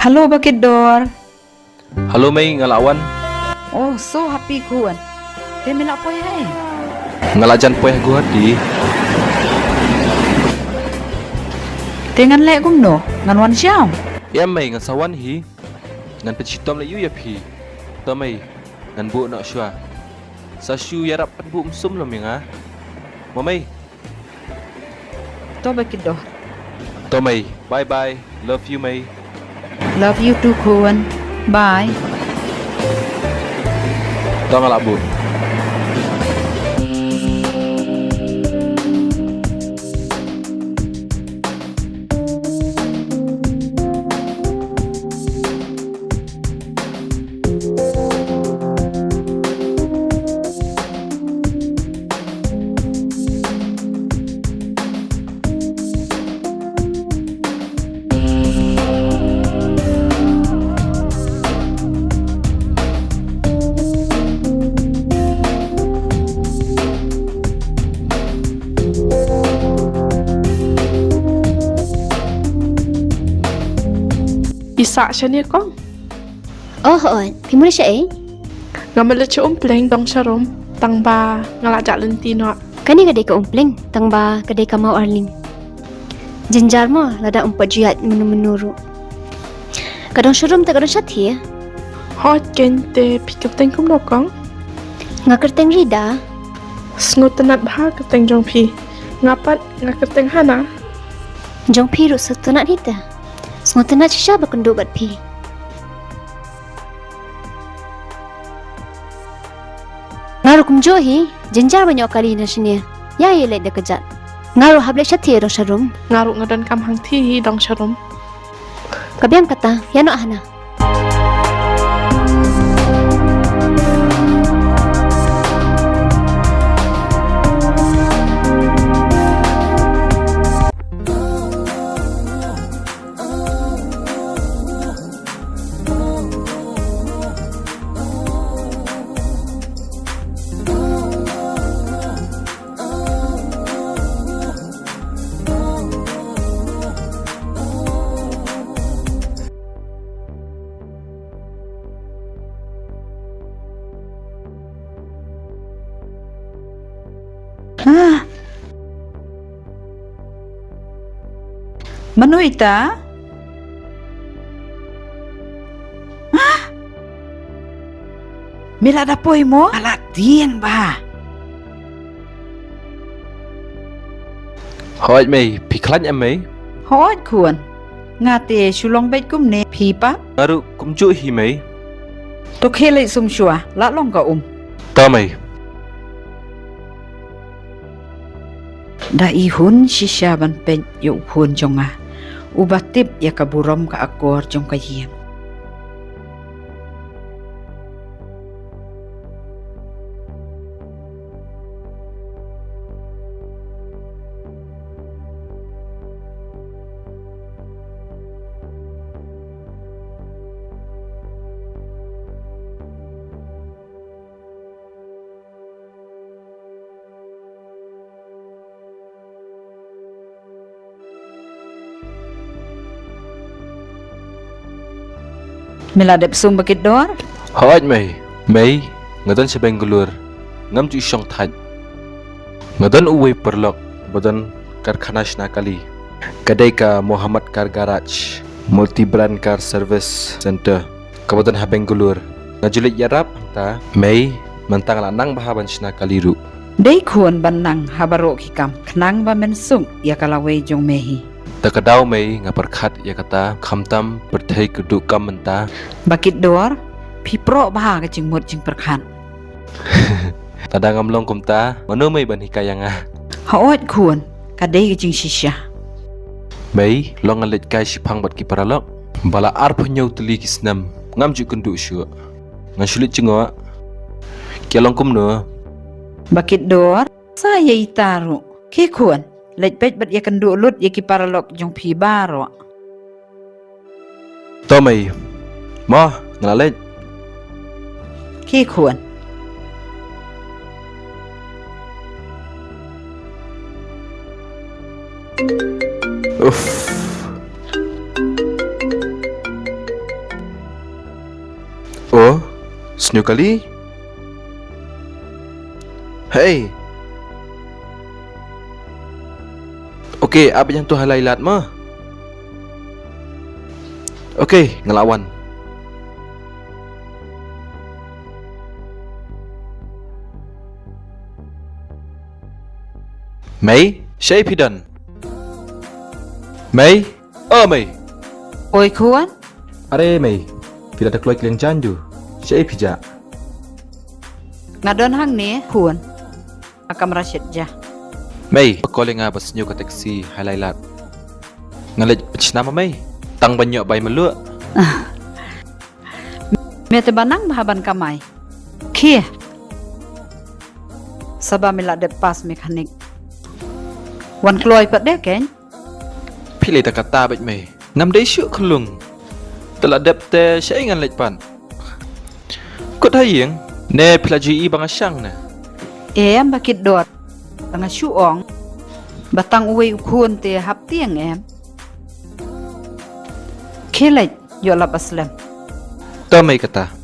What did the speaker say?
Halo Bakit Dor. Halo Mei ngalawan Oh, so happy kuan. Dia melak poy hai. ngalajan poeh gua di Dengan lek gumno, ngan wan syam. ya Mei ngan sawan hi ngan pencitom le yu ya phi to Mei ngan bu nak shua sa shu ya rap bu sum lo minga mo Mei To Bakit Dor. to Mei bye bye love you Mei Love you too kuan. Bye. to ngalak bu Isa siya niya kong. Oh, hoon. Pimuli siya eh. Nga malatsa umpleng dong siya rom. Tang ba ngalajak lentino. Kani kadai ka umpling. Tang ba kadai ka mau arling. Jinjar mo, lada umpat juyat menuru. Kadang syurum tak kadang syati ya. Hot kente pikap teng kum dokong. Nga kerteng rida. Sngut tenat bah kerteng jong pi. Ngapat nga kerteng hana. Jong pi ruk setunat rida. Semutanat siya bakunduk bat pi. Ngaruh kumjohi, jinjar banyak kali na sini. Ya ye lek dekejat. Ngaruh hablek syati dong syarum. Ngaruk ngadan kam hang ti dong siya rom. Kabiam kata, ya no ahna. Ha. Manu ita? Hah? Mila ada poy mo? Alat tiang ba? hoi Mei pi khlan em Mei Hot kuan. Ngate shulong bet kumne phi pa. ngaru kumju hi Mei To khele sum shua, la long ka to Mei Da ihun shisha ban pen yu hun jonga. Ubatip ya kaburom ka akor jong kayem. Miladep sum Bakit Dor. hoi Mei ngadan si Bangalore ngam ju shong thaj ngadan uwe perlok badan karkhana kali kadai ka Muhammad Car Garage Multi Brand Car Service Center kabudan ha Bangalore ngajulit yarap ta Mei mentang lanang bahaban kali ru Dei kuan banang habaro kikam. Knang ba men sung ya kalaway jong mehi. takadaw Mei ngaperkhat ya kata khamtam perthai keduk kam menta Bakit Dor. Pi pro bah ka jing mut jing perkhan. tada ngamlong kumta manu Mei ban hikayanga Haot kuan. Kadai ka jing shisha. Mei long alit kai sipang bat ki paralok bala ar phanyau tuli kisnam ngam ju kenduk syu ngasulit chingo kelong kum no Bakit Dor. Saya itaru. Ke kuan. Lej pet bat ya kenduk lut ya ki paralok jong pi baro. to Mei mo ngalalet Ke kuan. Senyu kali. Hey. Okey, apa yang tu halailat mah? Okey, ngelawan. Mei, siapa pidan? Mei, Mei. Oi kuan, Are Mei, bila ada keluar kalian janju. Siapa pija? ngadon hang ni kuan. Akam Rashid ja. Mei, calling nga bas nyo ka taxi halailat. Ngalit nama Mei. Tang banyak bay meluk. Mete banang bahaban kamai. Kia. Sabah mila depas mekanik. Wan keluar pat dek kan? Pilih tak kata baik Mei. Ngam day syuk kelung. Telah depte syai ngan lek pan. Kut hayeng. Ne pelajui bang asyang na. Em bakit dot. Tengah syuong. Batang uwe ukun te hap tiang em. Kilaj yo lapas lem. Ta Mei kata.